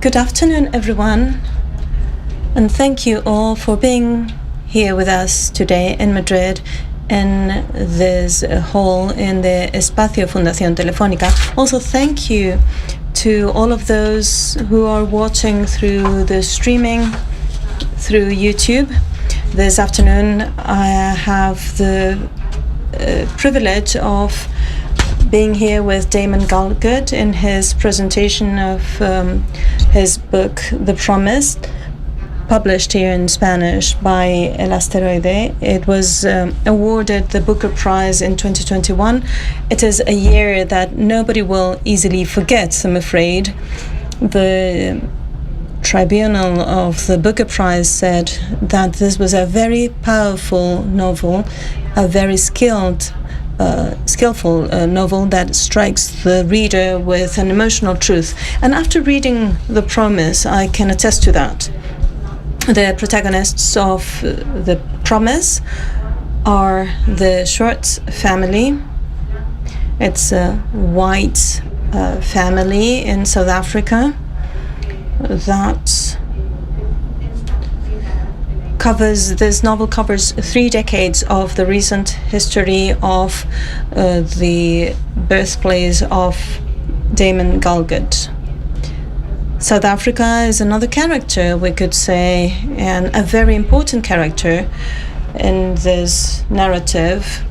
Good afternoon, everyone, and thank you all for being here with us today in Madrid in this hall in the Espacio Fundación Telefónica. Also, thank you to all of those who are watching through the streaming through YouTube. This afternoon, I have the privilege of being here with Damon Galgut in his presentation of his book, The Promise, published here in Spanish by El Asteroide. It was awarded the Booker Prize in 2021. It is a year that nobody will easily forget, I'm afraid. The tribunal of the Booker Prize said that this was a very powerful novel, a very skillful novel that strikes the reader with an emotional truth. And after reading The Promise, I can attest to that. The protagonists of The Promise are the Schwartz family. It's a white family in South Africa that this novel covers 3 decades of the recent history of the birthplace of Damon Galgut. South Africa is another character, we could say, and a very important character in this narrative.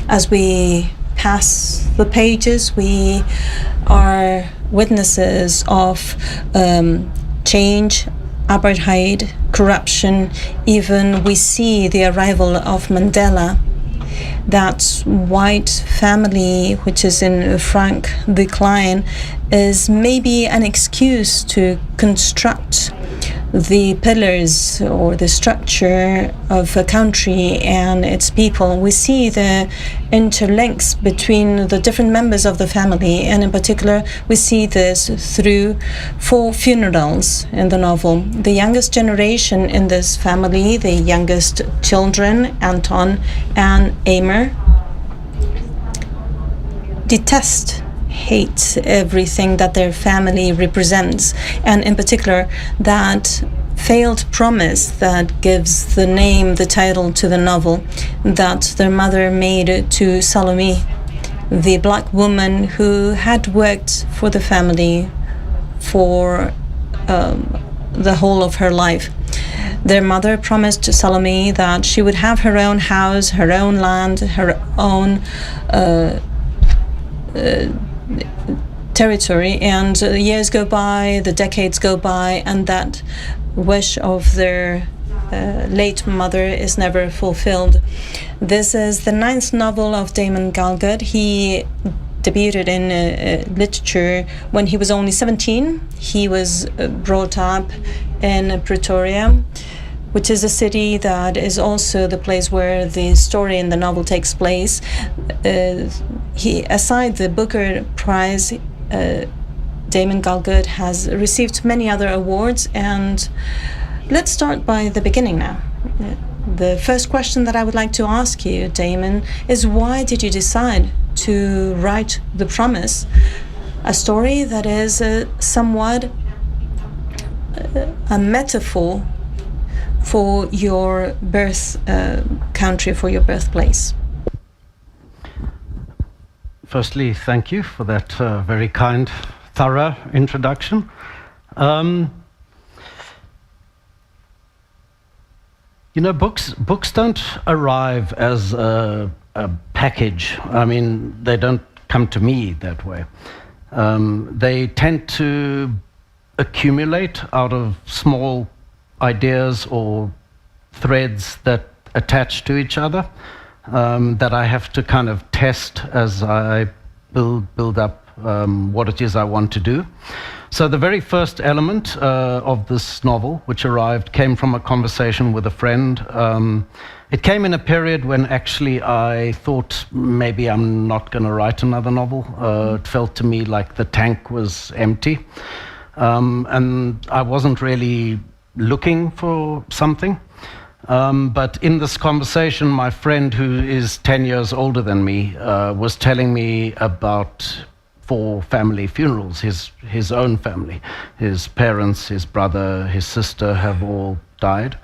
As we pass the pages, we are witnesses of change, apartheid, corruption. Even we see the arrival of Mandela. That white family, which is in frank decline, is maybe an excuse to construct the pillars or the structure of a country and its people. We see the interlinks between the different members of the family, and in particular we see this through 4 funerals in the novel. The youngest generation in this family, the youngest children, Anton and Amer, hate everything that their family represents, and in particular that failed promise that gives the name, the title to the novel, that their mother made to Salome, the black woman who had worked for the family for the whole of her life. Their mother promised to Salome that she would have her own house, her own land, her own territory, and years go by, the decades go by, and that wish of their late mother is never fulfilled. This is the 9th novel of Damon Galgut. He debuted in literature when he was only 17. He was brought up in Pretoria, which is a city that is also the place where the story in the novel takes place. Aside the Booker Prize, Damon Galgut has received many other awards, and let's start by the beginning now. The first question that I would like to ask you, Damon, is why did you decide to write The Promise, a story that is somewhat a metaphor for your birth country, for your birthplace? Firstly, thank you for that very kind, thorough introduction. You know, books don't arrive as a package. I mean, they don't come to me that way. They tend to accumulate out of small ideas or threads that attach to each other, that I have to kind of test as I build up what it is I want to do. So the very first element of this novel, which arrived, came from a conversation with a friend. It came in a period when actually I thought maybe I'm not going to write another novel. It felt to me like the tank was empty. And I wasn't really looking for something. But in this conversation, my friend, who is 10 years older than me, was telling me about 4 family funerals, his own family. His parents, his brother, his sister have all died.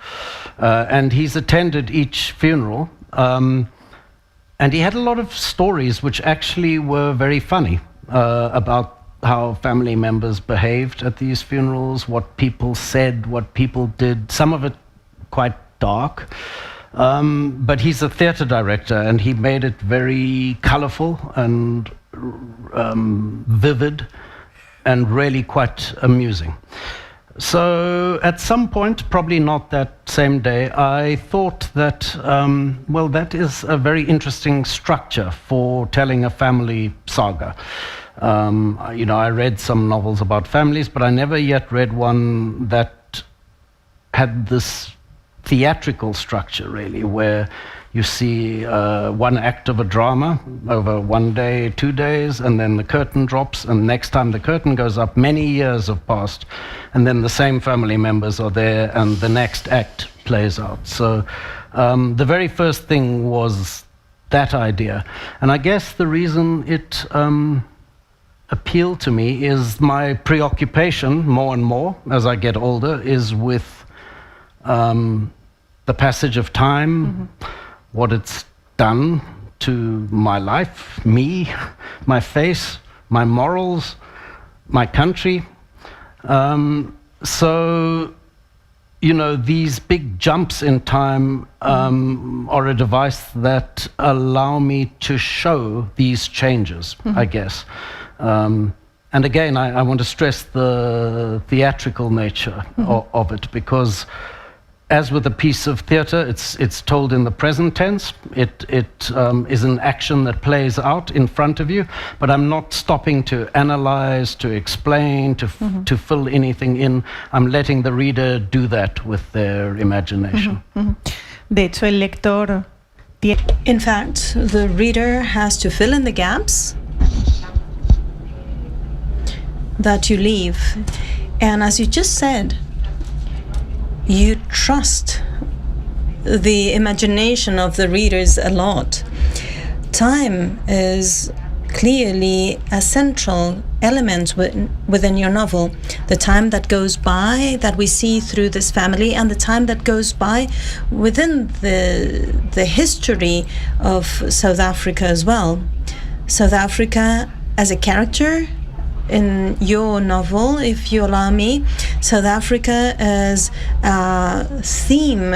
And he's attended each funeral. And he had a lot of stories which actually were very funny about how family members behaved at these funerals, what people said, what people did, some of it quite dark. But he's a theatre director, and he made it very colourful and vivid and really quite amusing. So at some point, probably not that same day, I thought that, well, that is a very interesting structure for telling a family saga. You know, I read some novels about families, but I never yet read one that had this theatrical structure, really, where you see one act of a drama over 1 day, 2 days, and then the curtain drops, and next time the curtain goes up, many years have passed, and then the same family members are there, and the next act plays out. So the very first thing was that idea. And I guess the reason it appealed to me is my preoccupation, more and more, as I get older, is with the passage of time, what it's done to my life, me, my face, my morals, my country. So, you know, these big jumps in time are a device that allow me to show these changes, I guess. And again, I want to stress the theatrical nature of it, because as with a piece of theatre, it's told in the present tense. It is an action that plays out in front of you, but I'm not stopping to analyze, to explain, to fill anything in. I'm letting the reader do that with their imagination. De hecho, el lector In fact, the reader has to fill in the gaps that you leave. And as you just said, you trust the imagination of the readers a lot. Time is clearly a central element within your novel. The time that goes by that we see through this family, and the time that goes by within the history of South Africa as well. South Africa as a character in your novel, if you allow me, South Africa as a theme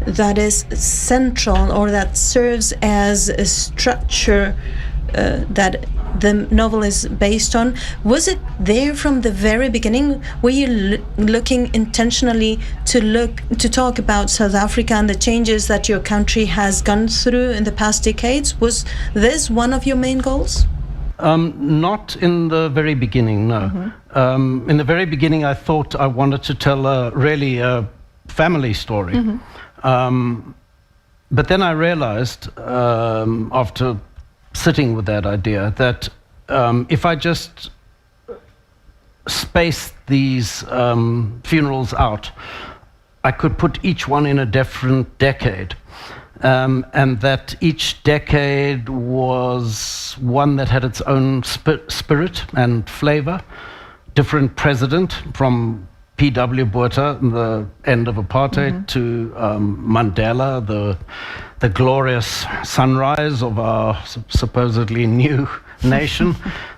that is central, or that serves as a structure that the novel is based on. Was it there from the very beginning? Were you looking intentionally to talk about South Africa and the changes that your country has gone through in the past decades? Was this one of your main goals? Not in the very beginning, no. In the very beginning, I thought I wanted to tell a family story. But then I realized, after sitting with that idea, that if I just spaced these funerals out, I could put each one in a different decade. And that each decade was one that had its own spirit and flavor. Different president, from P.W. Botha, the end of apartheid, to Mandela, the glorious sunrise of our supposedly new nation.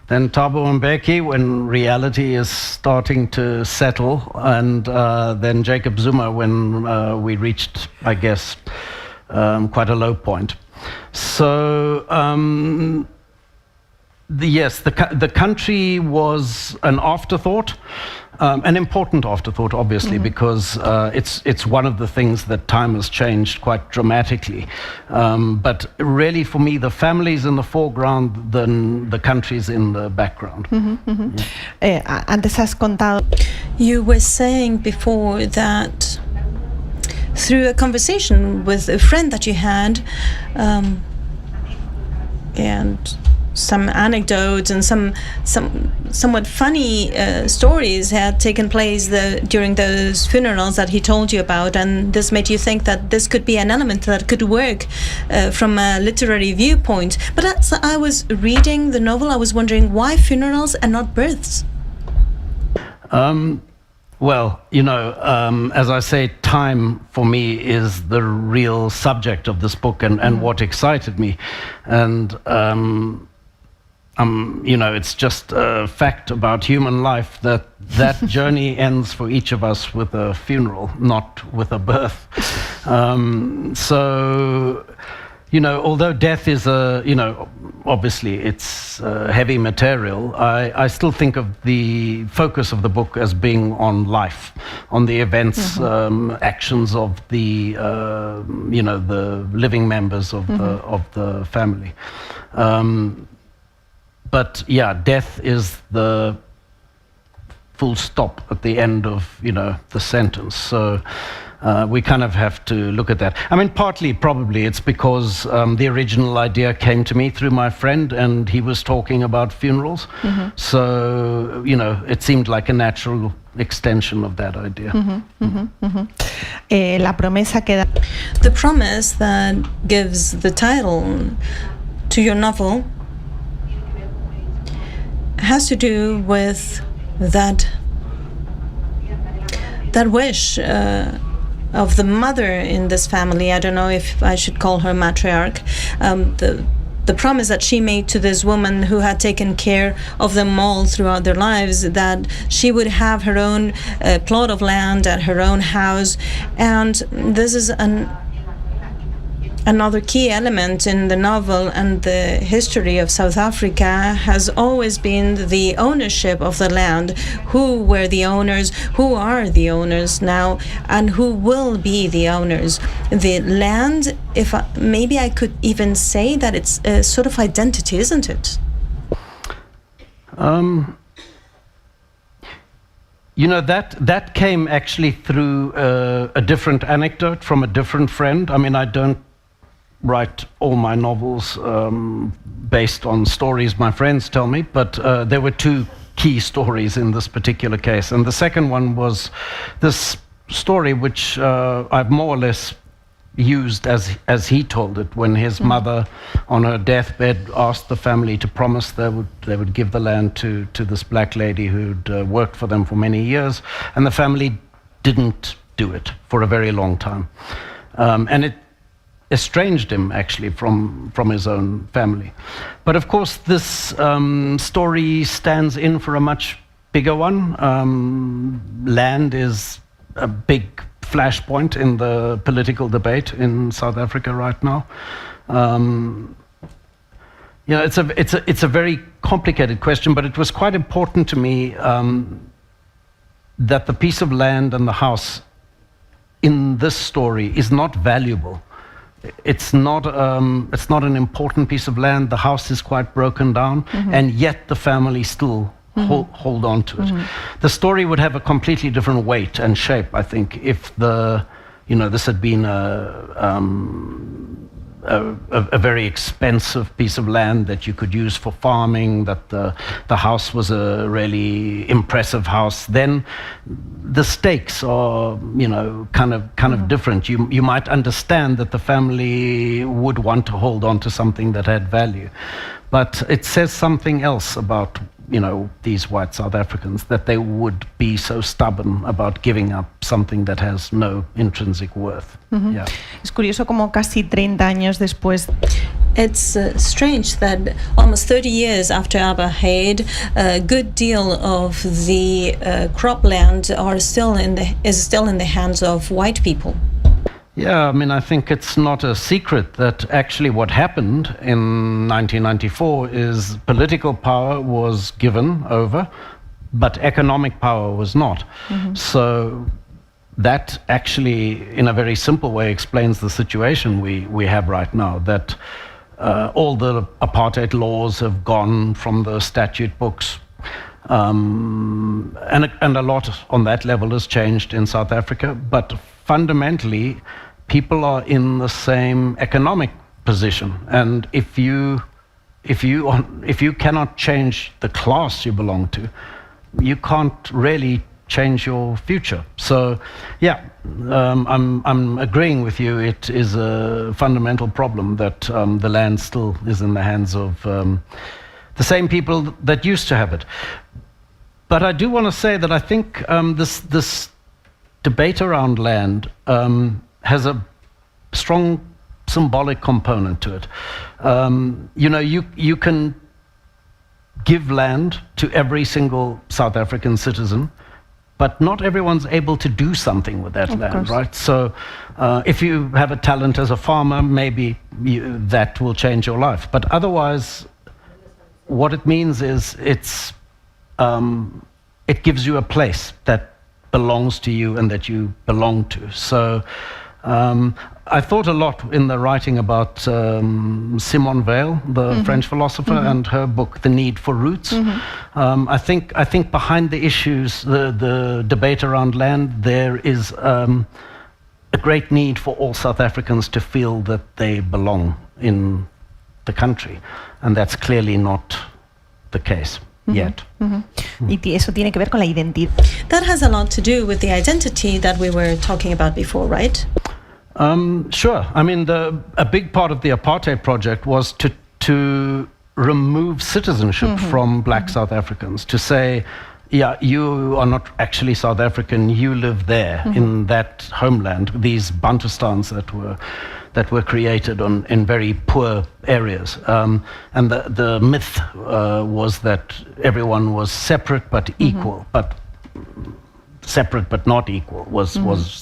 Then Thabo Mbeki, when reality is starting to settle, and then Jacob Zuma, when we reached, I guess, quite a low point. So the country was an afterthought, an important afterthought, obviously, because it's one of the things that time has changed quite dramatically. But really, for me, the family's in the foreground, then the country's in the background. Antes has contado. You were saying before that through a conversation with a friend that you had, and some anecdotes and some somewhat funny stories had taken place during those funerals that he told you about, and this made you think that this could be an element that could work from a literary viewpoint. But as I was reading the novel, I was wondering, why funerals and not births? Well, as I say, time for me is the real subject of this book and what excited me. And, it's just a fact about human life that journey ends for each of us with a funeral, not with a birth. Although death is obviously it's heavy material, I still think of the focus of the book as being on life, on the events, actions of the living members of the family. But yeah, death is the full stop at the end of the sentence. So we kind of have to look at that. I mean, partly probably it's because the original idea came to me through my friend, and he was talking about funerals. So it seemed like a natural extension of that idea. La promesa que da. The promise that gives the title to your novel has to do with that wish of the mother in this family. I don't know if I should call her matriarch. The promise that she made to this woman who had taken care of them all throughout their lives, that she would have her own plot of land and her own house. And this is another key element in the novel, and the history of South Africa has always been the ownership of the land. Who were the owners, who are the owners now, and who will be the owners. The land, maybe I could even say that it's a sort of identity, isn't it? That came actually through a different anecdote from a different friend. I mean, I don't write all my novels based on stories my friends tell me, but there were two key stories in this particular case. And the second one was this story which I've more or less used as he told it, when his mother on her deathbed asked the family to promise they would give the land to this black lady who'd worked for them for many years, and the family didn't do it for a very long time. And it estranged him actually from his own family. But of course this story stands in for a much bigger one. Land is a big flashpoint in the political debate in South Africa right now. It's a very complicated question, but it was quite important to me that the piece of land and the house in this story is not valuable. It's not an important piece of land. The house is quite broken down, and yet the family still hold on to it. The story would have a completely different weight and shape, I think, if this had been a very expensive piece of land that you could use for farming, that the house was a really impressive house. Then the stakes are kind of different. You might understand that the family would want to hold on to something that had value, but it says something else about these white South Africans, that they would be so stubborn about giving up something that has no intrinsic worth. Yeah. Es curioso como casi 30 años después. It's strange that almost 30 years after apartheid, a good deal of the cropland is still in the hands of white people. Yeah, I mean, I think it's not a secret that actually what happened in 1994 is political power was given over, but economic power was not. So that actually, in a very simple way, explains the situation we have right now, that all the apartheid laws have gone from the statute books. And a lot on that level has changed in South Africa, but fundamentally, people are in the same economic position. And if you if you cannot change the class you belong to, you can't really change your future. So, yeah, I'm agreeing with you. It is a fundamental problem that the land still is in the hands of the same people that used to have it. But I do want to say that I think this debate around land has a strong symbolic component to it. You can give land to every single South African citizen, but not everyone's able to do something with that land, course. Right? So if you have a talent as a farmer, maybe that will change your life. But otherwise, what it means is it gives you a place that belongs to you and that you belong to. So I thought a lot in the writing about Simone Weil, the French philosopher, and her book, The Need for Roots. I think behind the issues, the debate around land, there is a great need for all South Africans to feel that they belong in the country, and that's clearly not the case yet. Y eso tiene que ver con la identidad. That has a lot to do with the identity that we were talking about before, right? Sure. I mean, a big part of the apartheid project was to remove citizenship from black South Africans, to say, yeah, you are not actually South African, you live there in that homeland, these Bantustans that were created in very poor areas. And the myth was that everyone was separate but equal, but separate but not equal was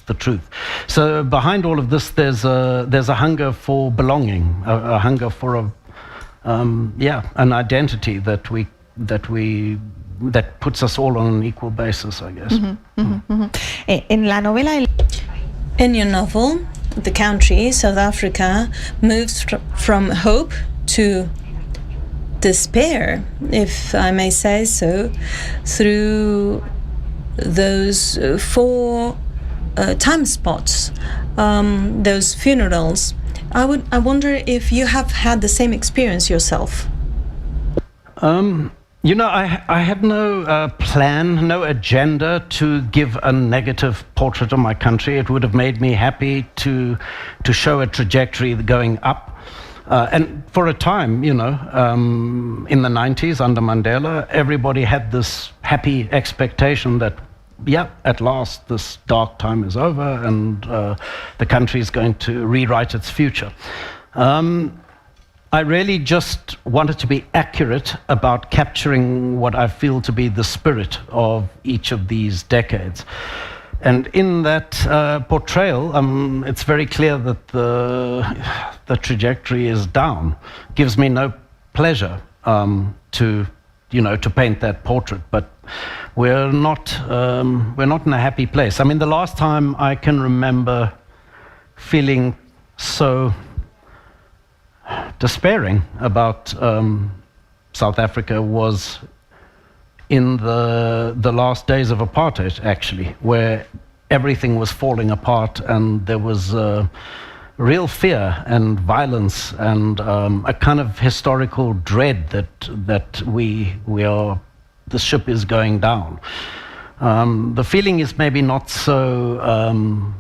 the truth. So behind all of this, there's a hunger for belonging, a hunger for an identity that puts us all on an equal basis, I guess. En la novela, in your novel, the country, South Africa, moves from hope to despair, if I may say so, through those four time spots, those funerals. I wonder if you have had the same experience yourself. I had no plan, no agenda to give a negative portrait of my country. It would have made me happy to show a trajectory going up. And for a time, in the 90s under Mandela, everybody had this happy expectation that, yeah, at last this dark time is over and the country is going to rewrite its future. I really just wanted to be accurate about capturing what I feel to be the spirit of each of these decades. And in that portrayal, it's very clear that the trajectory is down. Gives me no pleasure to paint that portrait, but we're not in a happy place. I mean, the last time I can remember feeling so despairing about South Africa was in the last days of apartheid, actually, where everything was falling apart and there was real fear and violence and a kind of historical dread that the ship is going down. The feeling is maybe not so.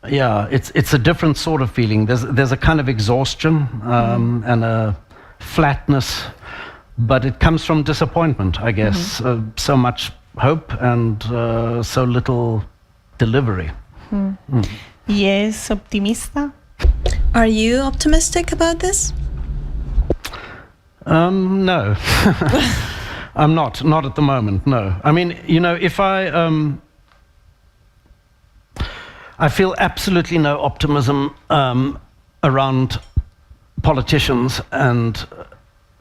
It's a different sort of feeling. There's a kind of exhaustion and a flatness, but it comes from disappointment, I guess. So much hope and so little delivery. ¿Y es optimista? Are you optimistic about this? No. I'm not at the moment, no. I mean, if I feel absolutely no optimism around politicians and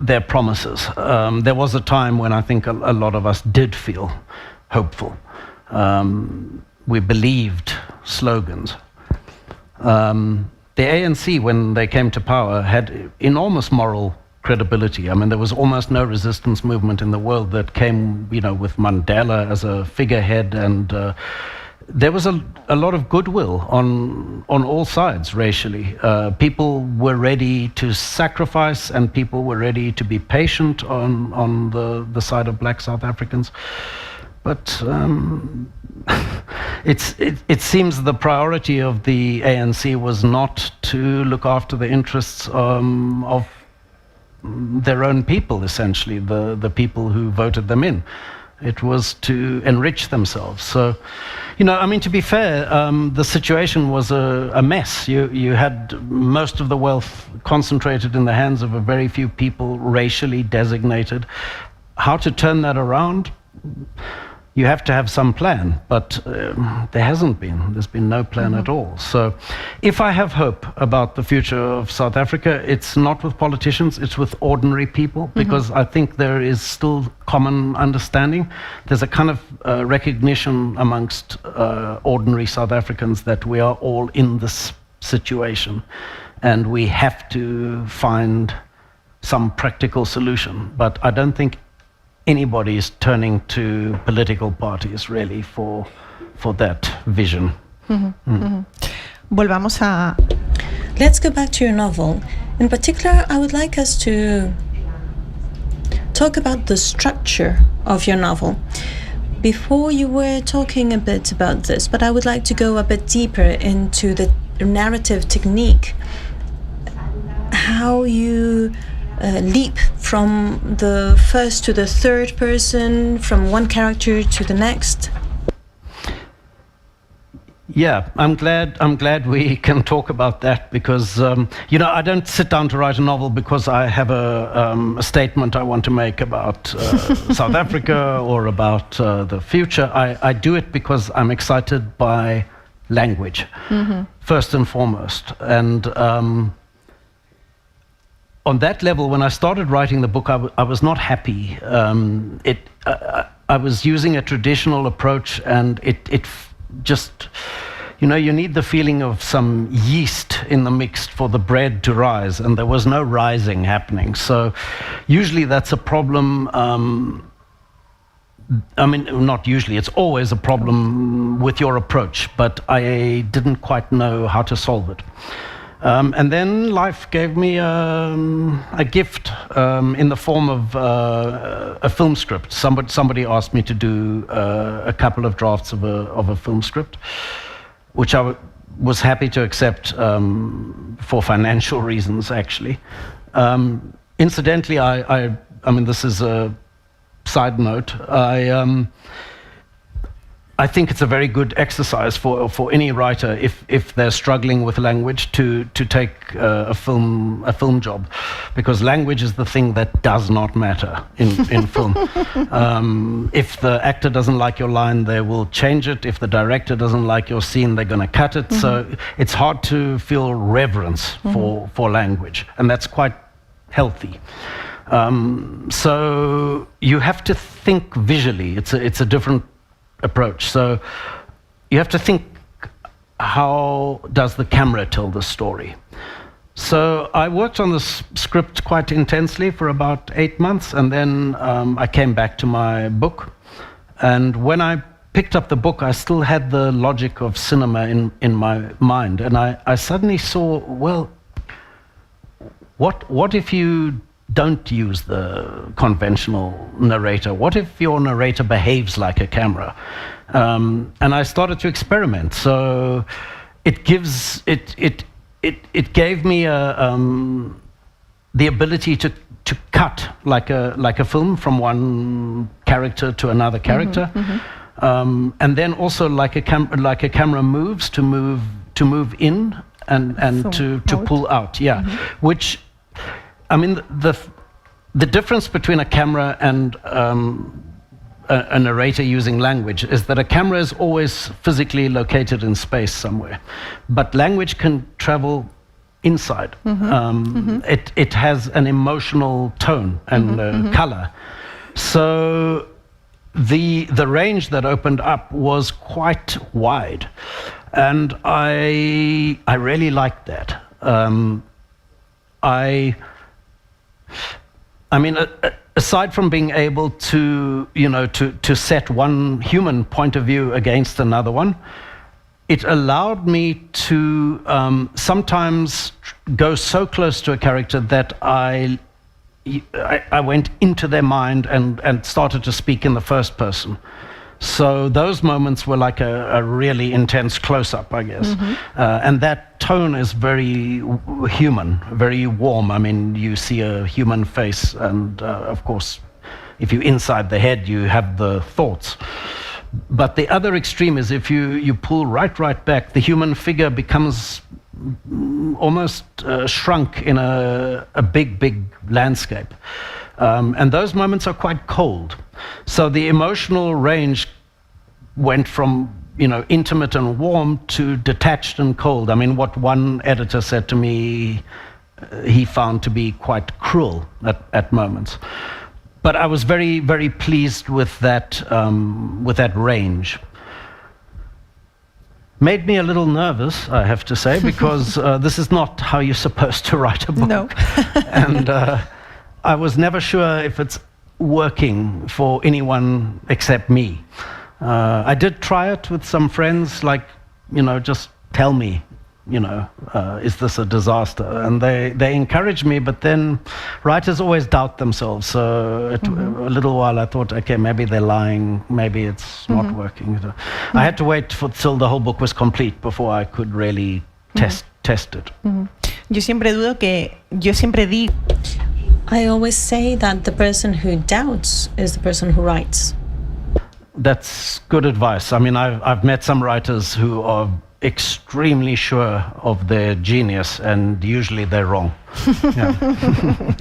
their promises. There was a time when I think a lot of us did feel hopeful. We believed slogans. The ANC, when they came to power, had enormous moral credibility. I mean, there was almost no resistance movement in the world that came, with Mandela as a figurehead, and there was a lot of goodwill on all sides racially. People were ready to sacrifice, and people were ready to be patient on the side of black South Africans. But it seems the priority of the ANC was not to look after the interests of their own people, essentially, the people who voted them in. It was to enrich themselves. So, I mean, to be fair, the situation was a mess. You had most of the wealth concentrated in the hands of a very few people, racially designated. How to turn that around? You have to have some plan, but there hasn't been. There's been no plan at all. So if I have hope about the future of South Africa, it's not with politicians, it's with ordinary people, because I think there is still common understanding. There's a kind of recognition amongst ordinary South Africans that we are all in this situation, and we have to find some practical solution. But I don't think anybody is turning to political parties really for that vision. Volvamos a... Let's go back to your novel. In particular, I would like us to talk about the structure of your novel. Before you were talking a bit about this, but I would like to go a bit deeper into the narrative technique. How you leap from the first to the third person, from one character to the next. Yeah, I'm glad we can talk about that, because I don't sit down to write a novel because I have a statement I want to make about South Africa or about the future. I do it because I'm excited by language, first and foremost. And on that level, when I started writing the book, I was not happy. I was using a traditional approach, and it just, you need the feeling of some yeast in the mix for the bread to rise, and there was no rising happening. So usually that's a problem. I mean, not usually, it's always a problem with your approach, but I didn't quite know how to solve it. And then life gave me a gift in the form of a film script. Somebody asked me to do a couple of drafts of a film script, which I was happy to accept for financial reasons, actually. Incidentally, I mean, this is a side note. I think it's a very good exercise for any writer if they're struggling with language to take a film job, because language is the thing that does not matter in film. If the actor doesn't like your line, they will change it. If the director doesn't like your scene, they're going to cut it. So it's hard to feel reverence for language, and that's quite healthy. So you have to think visually. It's a different approach. So you have to think, how does the camera tell the story? So I worked on this script quite intensely for about 8 months, and then I came back to my book. And when I picked up the book, I still had the logic of cinema in my mind. And I suddenly saw, well, what if you don't use the conventional narrator? What if your narrator behaves like a camera? And I started to experiment. So it gave me the ability to cut like a film from one character to another character, and then also like a camera moves to move in and to pull out. Yeah, which, I mean, the difference between a camera and a narrator using language is that a camera is always physically located in space somewhere, but language can travel inside. It has an emotional tone and color. So the range that opened up was quite wide, and I really liked that. I mean, aside from being able to, to set one human point of view against another one, it allowed me to sometimes go so close to a character that I went into their mind and started to speak in the first person. So those moments were like a really intense close-up, I guess. And that tone is very human, very warm. I mean, you see a human face, and of course, if you're inside the head, you have the thoughts. But the other extreme is if you pull right back, the human figure becomes almost shrunk in a big landscape. And those moments are quite cold. So the emotional range went from, intimate and warm to detached and cold. I mean, what one editor said to me, he found to be quite cruel at moments. But I was very, very pleased with that range. Made me a little nervous, I have to say, because this is not how you're supposed to write a book. No. And I was never sure if it's working for anyone except me. I did try it with some friends, like, just tell me, is this a disaster? And they encouraged me, but then writers always doubt themselves. So a little while I thought, okay, maybe they're lying, maybe it's not working. I had to wait till the whole book was complete before I could really test it. Yo siempre digo, I always say that the person who doubts is the person who writes. That's good advice. I mean, I've met some writers who are extremely sure of their genius, and usually they're wrong. Yeah.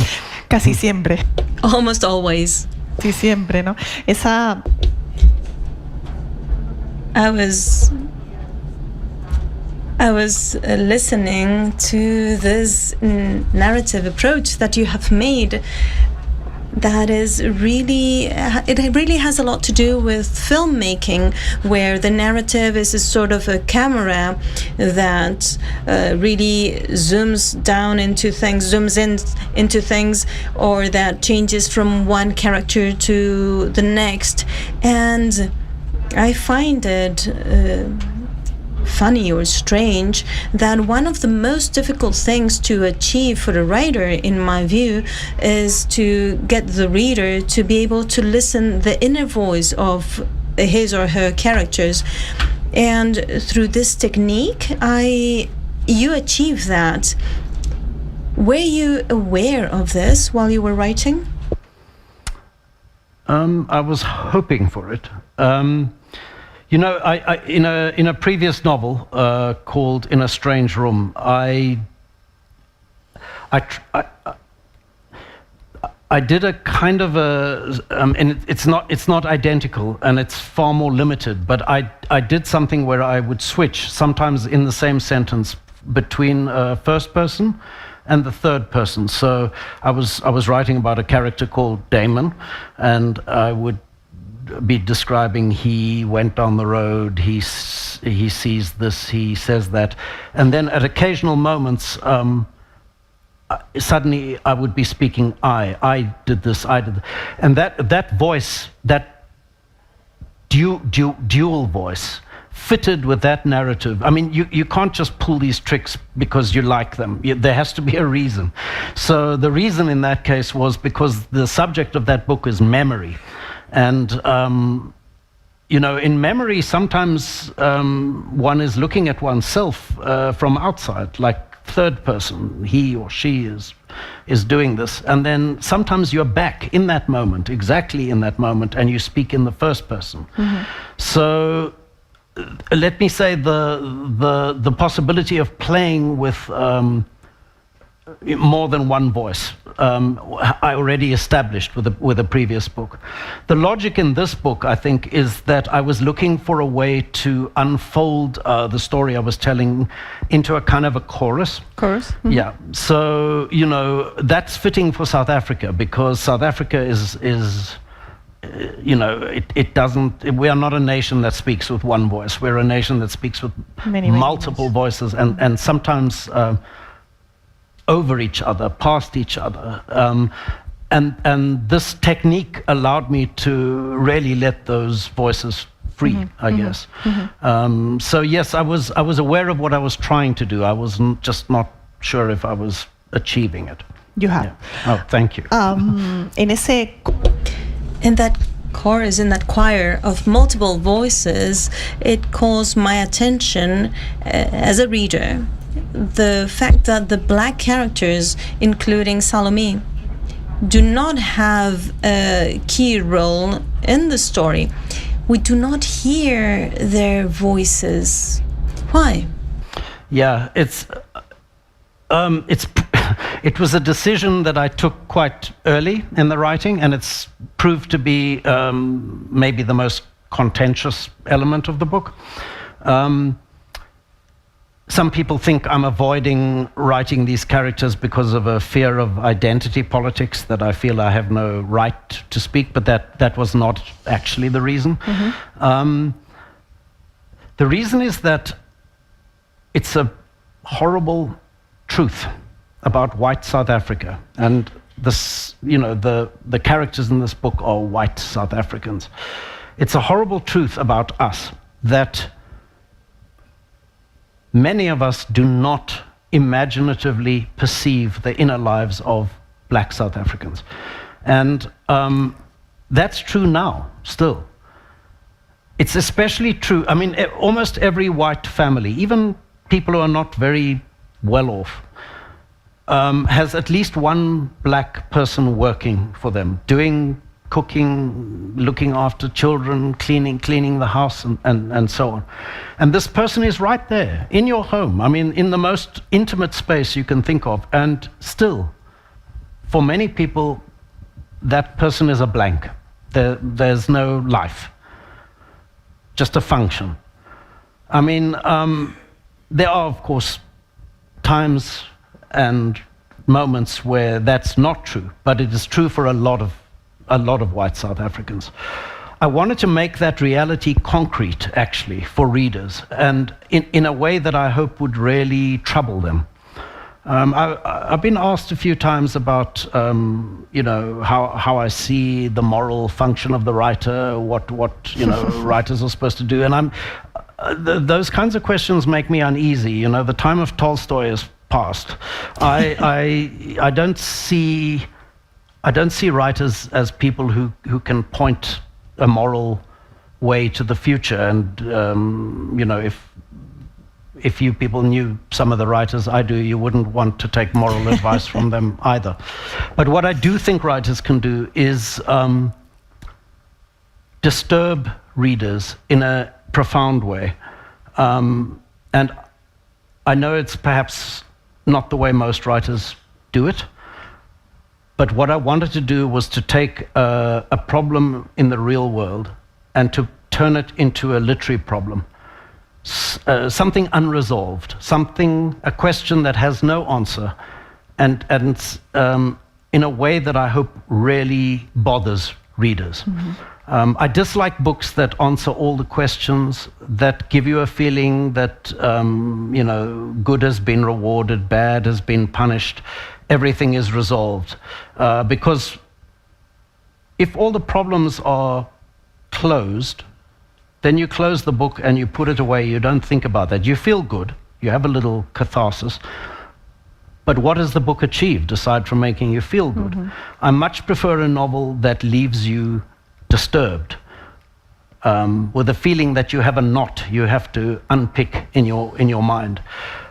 Casi siempre. Almost always. Sí, siempre, ¿no? Esa... I was listening to this narrative approach that you have made. That is really, it really has a lot to do with filmmaking, where the narrative is a sort of a camera that really zooms down into things, zooms in into things, or that changes from one character to the next. And I find it funny or strange that one of the most difficult things to achieve for a writer, in my view, is to get the reader to be able to listen the inner voice of his or her characters. And through this technique, you achieve that. Were you aware of this while you were writing? I was hoping for it. In a previous novel called In a Strange Room, I did a kind of a, and it's not identical, and it's far more limited. But I did something where I would switch sometimes in the same sentence between first person and the third person. So I was writing about a character called Damon, and I would be describing he went down the road, he sees this, he says that, and then at occasional moments suddenly I would be speaking I did this, I did that. And that voice, that dual voice fitted with that narrative. I mean, you can't just pull these tricks because you like them. There has to be a reason. So the reason in that case was because the subject of that book is memory. And, in memory, sometimes one is looking at oneself from outside, like third person, he or she is doing this. And then sometimes you're back in that moment, exactly in that moment, and you speak in the first person. So let me say the possibility of playing with more than one voice, I already established with a previous book. The logic in this book, I think, is that I was looking for a way to unfold the story I was telling into a kind of a chorus. Chorus? Yeah. So, that's fitting for South Africa, because South Africa is it doesn't, we are not a nation that speaks with one voice. We're a nation that speaks with many multiple voices, and sometimes over each other, past each other. and this technique allowed me to really let those voices free, I guess. So yes, I was aware of what I was trying to do. I was just not sure if I was achieving it. You have. Yeah. Oh, thank you. In that chorus, in that choir of multiple voices, it calls my attention as a reader. The fact that the black characters, including Salome, do not have a key role in the story. We do not hear their voices. Why? Yeah, it was a decision that I took quite early in the writing, and it's proved to be maybe the most contentious element of the book. Some people think I'm avoiding writing these characters because of a fear of identity politics, that I feel I have no right to speak, but that was not actually the reason. The reason is that it's a horrible truth about white South Africa, and this, the characters in this book are white South Africans. It's a horrible truth about us that many of us do not imaginatively perceive the inner lives of black South Africans. And that's true now, still. It's especially true, I mean, almost every white family, even people who are not very well off, has at least one black person working for them, doing cooking, looking after children, cleaning the house, and so on. And this person is right there in your home, I mean, in the most intimate space you can think of. And still, for many people, that person is a blank. There's no life, just a function. I mean, there are, of course, times and moments where that's not true, but it is true for a lot of white South Africans. I wanted to make that reality concrete, actually, for readers, and in a way that I hope would really trouble them. I've been asked a few times about, how I see the moral function of the writer, what writers are supposed to do, and those kinds of questions make me uneasy. The time of Tolstoy is past. I don't see writers as people who can point a moral way to the future. And if you people knew some of the writers I do, you wouldn't want to take moral advice from them either. But what I do think writers can do is disturb readers in a profound way. And I know it's perhaps not the way most writers do it, but what I wanted to do was to take a problem in the real world and to turn it into a literary problem. Something unresolved, a question that has no answer, and in a way that I hope really bothers readers. I dislike books that answer all the questions, that give you a feeling that good has been rewarded, bad has been punished, everything is resolved. Because if all the problems are closed, then you close the book and you put it away. You don't think about that. You feel good. You have a little catharsis. But what has the book achieved aside from making you feel good? I much prefer a novel that leaves you disturbed, with a feeling that you have a knot you have to unpick in your mind.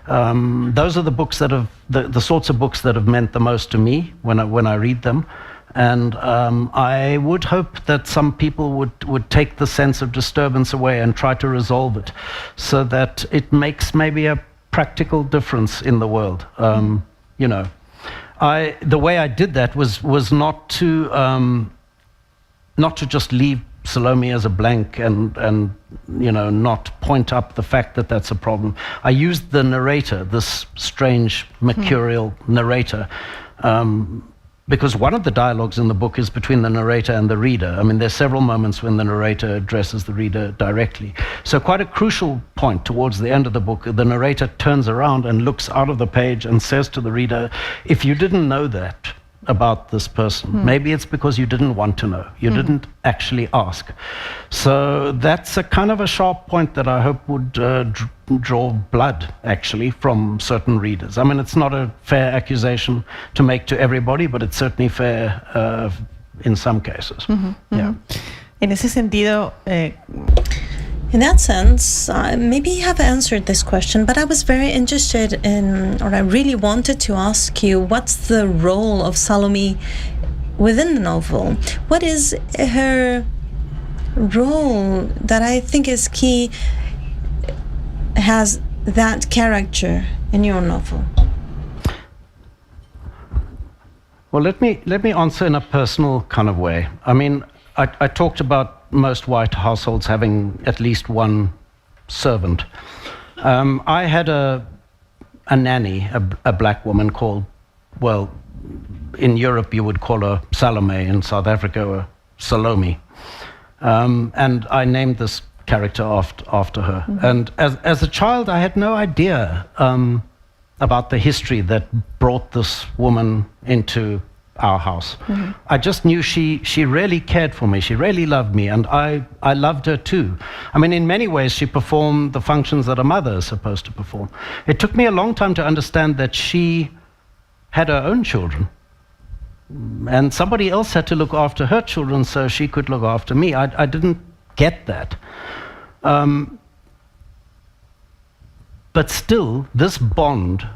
Those are the books that have the sorts of books that have meant the most to me when I read them. And I would hope that some people would take the sense of disturbance away and try to resolve it, so that it makes maybe a practical difference in the world. The way I did that was not to just leave Salome as a blank and not point up the fact that that's a problem. I used the narrator, this strange mercurial narrator, because one of the dialogues in the book is between the narrator and the reader. I mean, there's several moments when the narrator addresses the reader directly. So quite a crucial point towards the end of the book, the narrator turns around and looks out of the page and says to the reader, if you didn't know that, about this person. Maybe it's because you didn't want to know. You didn't actually ask. So that's a kind of a sharp point that I hope would draw blood, actually, from certain readers. I mean, it's not a fair accusation to make to everybody, but it's certainly fair in some cases. Yeah. En ese sentido, In that sense, maybe you have answered this question, but I was very interested in, or I really wanted to ask you, what's the role of Salome within the novel? What is her role that I think is key, has that character in your novel? Well, let me answer in a personal kind of way. I mean, I talked about most white households having at least one servant. I had a nanny, a black woman called, well, in Europe you would call her Salome, in South Africa Salome. And I named this character after her. And as a child I had no idea about the history that brought this woman into our house. I just knew she really cared for me, she really loved me, and I loved her too. I mean, in many ways she performed the functions that a mother is supposed to perform. It took me a long time to understand that she had her own children, and somebody else had to look after her children so she could look after me. I didn't get that. But still, this bond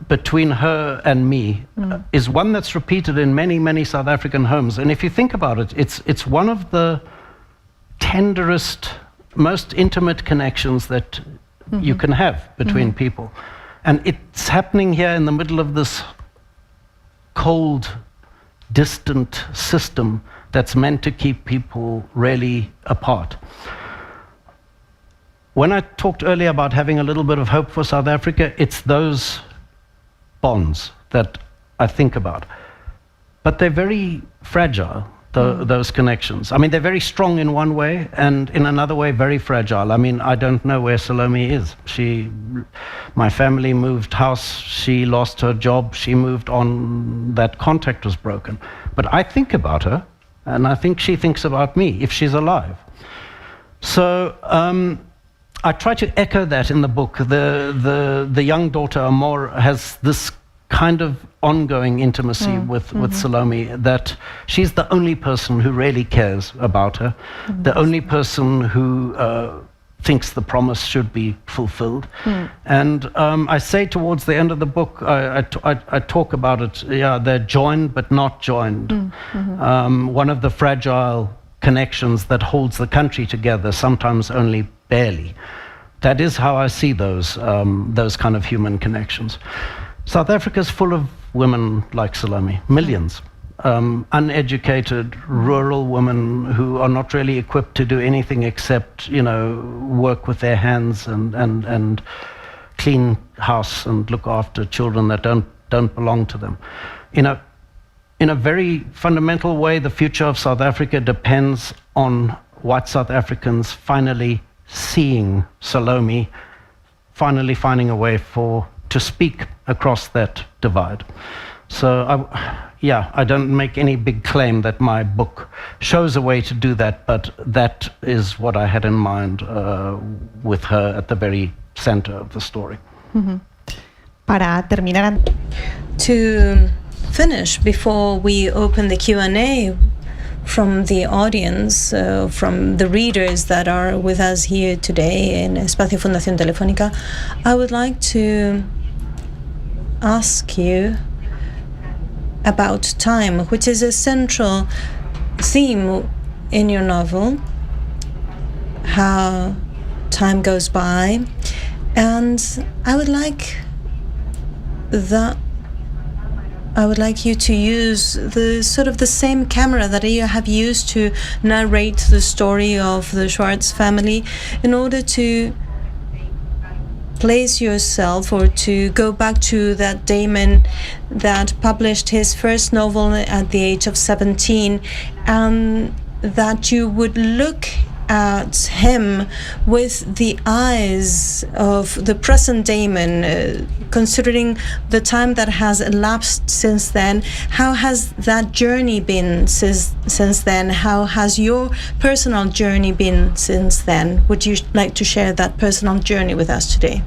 between her and me is one that's repeated in many, many South African homes. And if you think about it, it's one of the tenderest, most intimate connections that you can have between people. And it's happening here in the middle of this cold, distant system that's meant to keep people really apart. When I talked earlier about having a little bit of hope for South Africa, it's those bonds that I think about. But they're very fragile, those connections. I mean, they're very strong in one way, and in another way, very fragile. I mean, I don't know where Salome is. My family moved house, she lost her job, she moved on, that contact was broken. But I think about her, and I think she thinks about me, if she's alive. So, I try to echo that in the book. The young daughter, Amor, has this kind of ongoing intimacy with Salome, that she's the only person who really cares about her, the only person who thinks the promise should be fulfilled. And I say towards the end of the book, I talk about it, yeah, they're joined but not joined. One of the fragile connections that holds the country together, sometimes only barely. That is how I see those kind of human connections. South Africa is full of women like Salome, millions. Uneducated, rural women who are not really equipped to do anything except, work with their hands and clean house and look after children that don't belong to them. In a very fundamental way, the future of South Africa depends on white South Africans finally seeing Salome, finally finding a way to speak across that divide. So, I don't make any big claim that my book shows a way to do that, but that is what I had in mind with her at the very center of the story. Para terminar, to finish, before we open the Q&A from the audience, from the readers that are with us here today in Espacio Fundación Telefónica, I would like to ask you about time, which is a central theme in your novel, how time goes by. And I would like you to use the same camera that you have used to narrate the story of the Schwartz family, in order to place yourself, or to go back to that Damon that published his first novel at the age of 17, and that you would look at him with the eyes of the present Damon, considering the time that has elapsed since then. How has that journey been since then? How has your personal journey been since then? Would you like to share that personal journey with us today?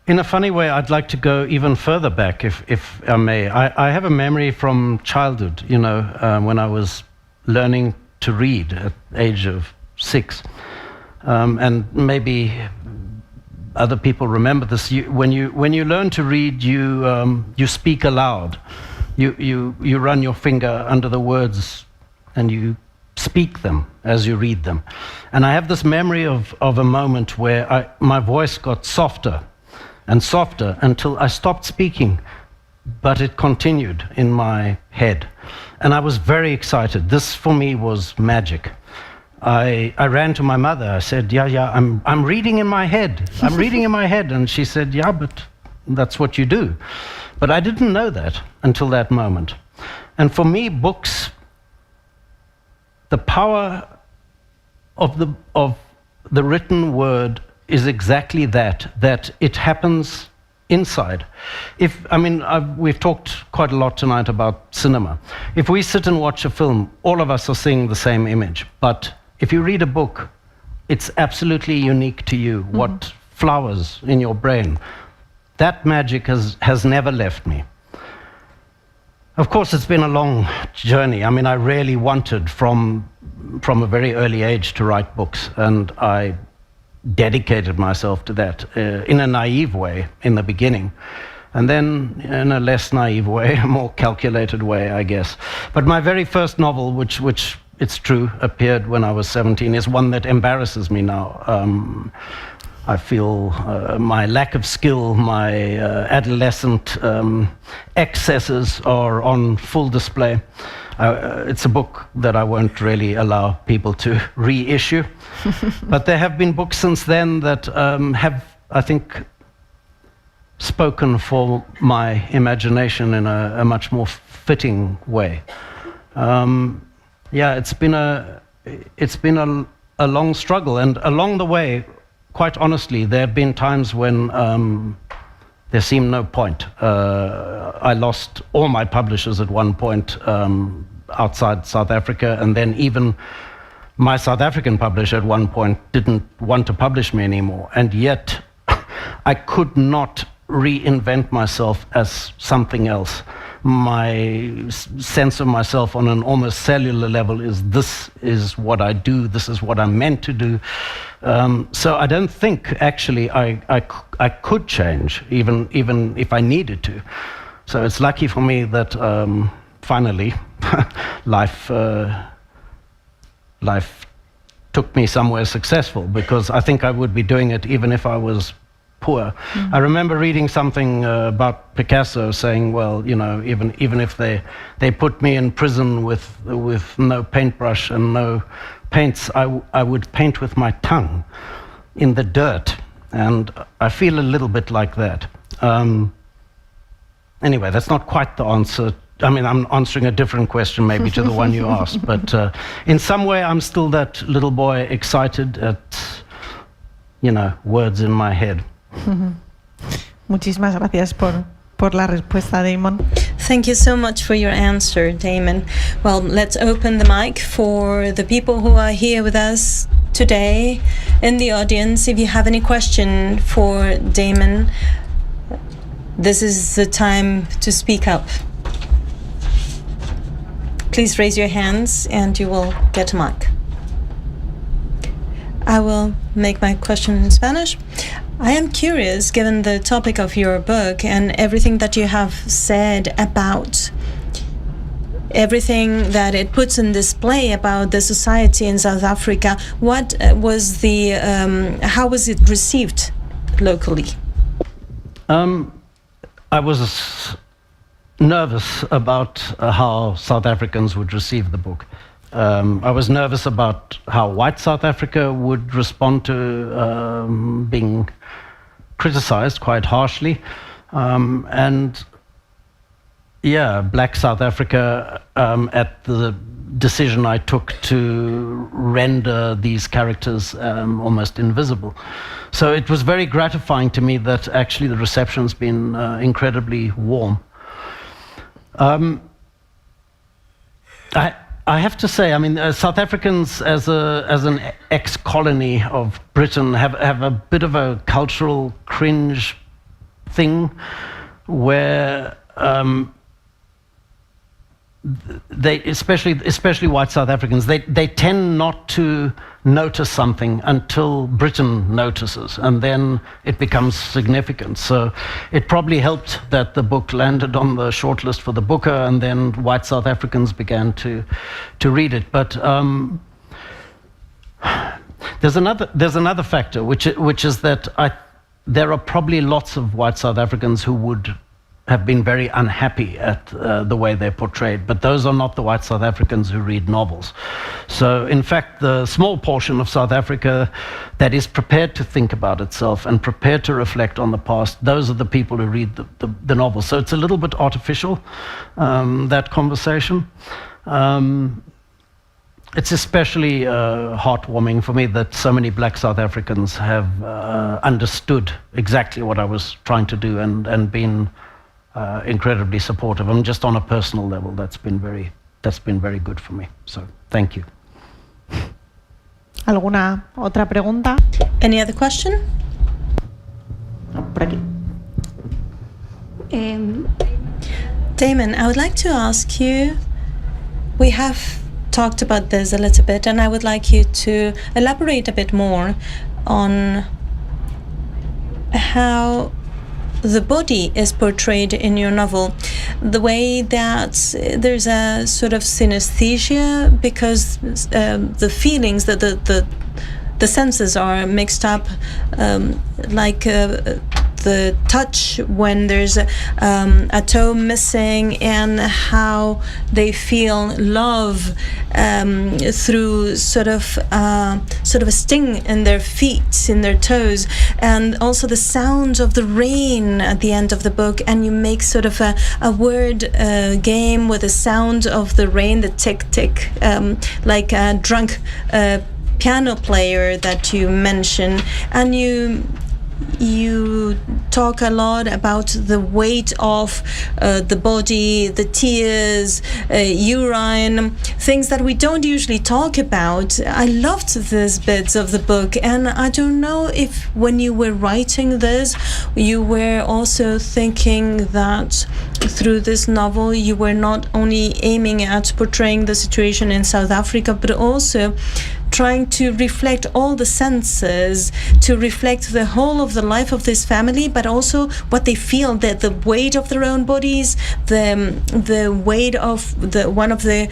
In a funny way, I'd like to go even further back, if I may. I have a memory from childhood, you know, when I was learning to read at the age of 6. And maybe other people remember this. When you learn to read, you speak aloud. You run your finger under the words and you speak them as you read them. And I have this memory of a moment where my voice got softer and softer until I stopped speaking, but it continued in my head. And I was very excited. This for me was magic. I ran to my mother. I said, yeah, I'm reading in my head. I'm reading in my head. And she said, yeah, but that's what you do. But I didn't know that until that moment. And for me, books, the power of the written word is exactly that it happens inside. We've talked quite a lot tonight about cinema. If we sit and watch a film, all of us are seeing the same image. But if you read a book, it's absolutely unique to you, what flowers in your brain. That magic has never left me. Of course, it's been a long journey. I mean, I really wanted from a very early age to write books, and I dedicated myself to that in a naive way in the beginning, and then in a less naive way, a more calculated way, I guess. But my very first novel, which it's true, appeared when I was 17, is one that embarrasses me now. I feel my lack of skill, my adolescent excesses are on full display. It's a book that I won't really allow people to reissue. But there have been books since then that have, I think, spoken for my imagination in a much more fitting way. It's been a long struggle, and along the way, quite honestly, there have been times when there seemed no point. I lost all my publishers at one point outside South Africa, and then even my South African publisher at one point didn't want to publish me anymore. And yet, I could not reinvent myself as something else. My sense of myself on an almost cellular level is, this is what I do, this is what I'm meant to do. So I don't think actually I could change, even if I needed to. So it's lucky for me that finally life took me somewhere successful, because I think I would be doing it even if I was poor. I remember reading something about Picasso saying, well, you know, even if they put me in prison with no paintbrush and no paints, I would paint with my tongue in the dirt. And I feel a little bit like that. Anyway, that's not quite the answer. I mean, I'm answering a different question maybe to the one you asked, but in some way I'm still that little boy excited at, you know, words in my head. Muchísimas gracias por la respuesta, Damon. Thank you so much for your answer, Damon. Well, let's open the mic for the people who are here with us today in the audience. If you have any question for Damon, this is the time to speak up. Please raise your hands and you will get a mic. I will make my question in Spanish. I am curious, given the topic of your book and everything that you have said about everything that it puts in display about the society in South Africa, what was how was it received locally? I was nervous about how South Africans would receive the book. I was nervous about how white South Africa would respond to being criticized quite harshly. And Black South Africa, at the decision I took to render these characters almost invisible. So it was very gratifying to me that actually the reception's been incredibly warm. I have to say, I mean, South Africans as an ex-colony of Britain have a bit of a cultural cringe thing where they, especially white South Africans, they tend not to notice something until Britain notices, and then it becomes significant. So it probably helped that the book landed on the shortlist for the Booker, and then white South Africans began to read it. But there's another factor, which is that there are probably lots of white South Africans who would have been very unhappy at the way they're portrayed, but those are not the white South Africans who read novels. So in fact, the small portion of South Africa that is prepared to think about itself and prepared to reflect on the past, those are the people who read the novels. So it's a little bit artificial, that conversation. It's especially heartwarming for me that so many black South Africans have understood exactly what I was trying to do and been incredibly supportive. And just on a personal level, that's been very good for me. So thank you. ¿Alguna otra pregunta? Any other question? Por aquí. Damon, I would like to ask you, we have talked about this a little bit, and I would like you to elaborate a bit more on how the body is portrayed in your novel, the way that there's a sort of synesthesia because the feelings, that the senses are mixed up, like the touch when there's a toe missing, and how they feel love through sort of a sting in their feet, in their toes, and also the sound of the rain at the end of the book. And you make sort of a word game with the sound of the rain, the tick tick, like a drunk piano player that you mention. And you talk a lot about the weight of the body, the tears, urine, things that we don't usually talk about. I loved these bits of the book, and I don't know if when you were writing this, you were also thinking that through this novel you were not only aiming at portraying the situation in South Africa, but also trying to reflect all the senses, to reflect the whole of the life of this family, but also what they feel, the weight of their own bodies, the weight of one of the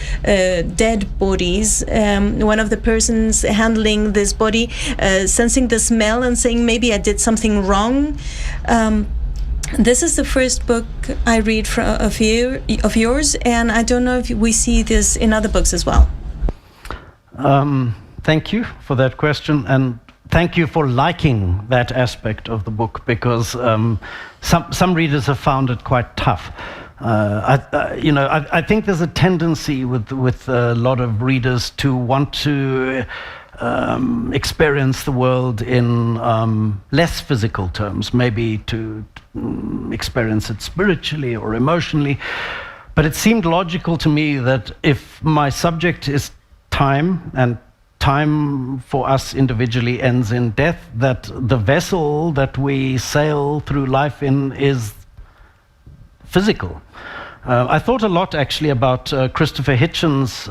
dead bodies, one of the persons handling this body, sensing the smell and saying, maybe I did something wrong. This is the first book I read of yours, and I don't know if we see this in other books as well. Thank you for that question, and thank you for liking that aspect of the book, because some readers have found it quite tough. I think there's a tendency with a lot of readers to want to experience the world in less physical terms, maybe to experience it spiritually or emotionally. But it seemed logical to me that if my subject is time, and time for us individually ends in death, that the vessel that we sail through life in is physical. I thought a lot actually about Christopher Hitchens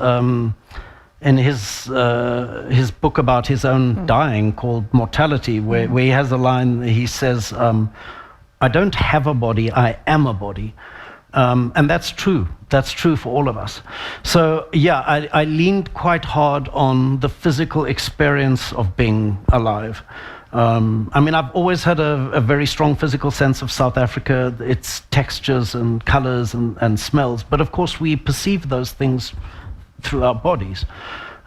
in his book about his own dying called Mortality, where he has a line, he says, I don't have a body, I am a body. And that's true. That's true for all of us. So yeah, I leaned quite hard on the physical experience of being alive. I mean, I've always had a very strong physical sense of South Africa, its textures and colors and smells. But of course, we perceive those things through our bodies.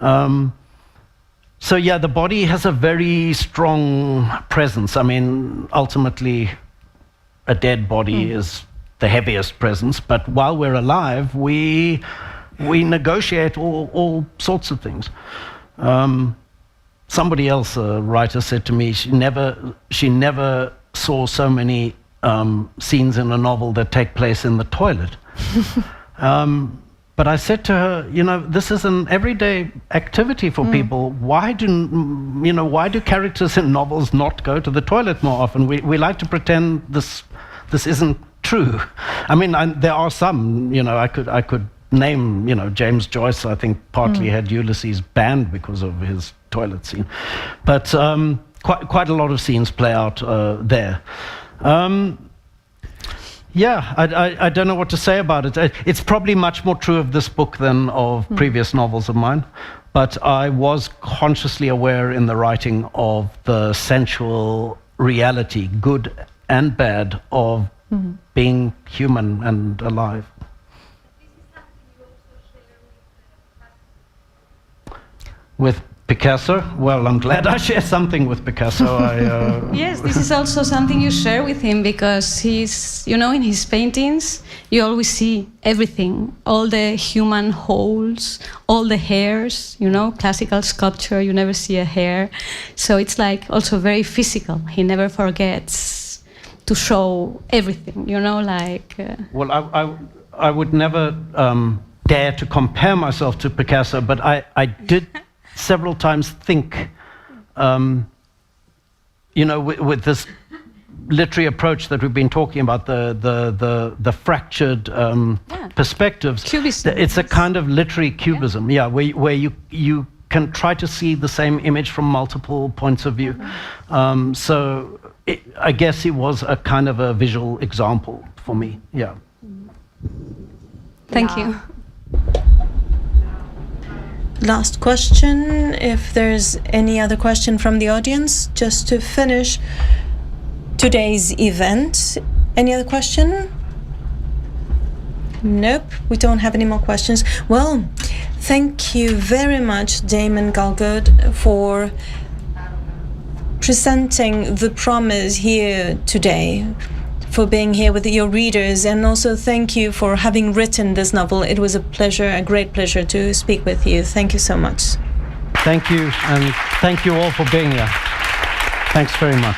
So yeah, the body has a very strong presence. I mean, ultimately, a dead body is the heaviest presence, but while we're alive, we negotiate all sorts of things. Somebody else, a writer, said to me she never saw so many scenes in a novel that take place in the toilet. But I said to her, you know, this is an everyday activity for people. Why do characters in novels not go to the toilet more often? We like to pretend this isn't true. I mean, there are some, you know, I could name, you know, James Joyce, I think partly had Ulysses banned because of his toilet scene. But quite a lot of scenes play out there. Yeah, I don't know what to say about it. It's probably much more true of this book than of previous novels of mine, but I was consciously aware in the writing of the sensual reality, good and bad, of being human and alive. With Picasso? Well, I'm glad I share something with Picasso. Yes, this is also something you share with him, because he's, you know, in his paintings, you always see everything, all the human holes, all the hairs, you know, classical sculpture, you never see a hair. So it's like also very physical. He never forgets to show everything, you know, like... Well, I would never dare to compare myself to Picasso, but I did several times think, you know, with this literary approach that we've been talking about, the fractured perspectives. Cubism. It's a kind of literary cubism, where you can try to see the same image from multiple points of view. So I guess it was a kind of a visual example for me. Yeah. Thank you. Last question, if there's any other question from the audience, just to finish today's event. Any other question? Nope, we don't have any more questions. Well, thank you very much, Damon Galgut, for presenting the promise here today, for being here with your readers, and also thank you for having written this novel. It was a pleasure, a great pleasure to speak with you. Thank you so much. Thank you, and thank you all for being here. Thanks very much.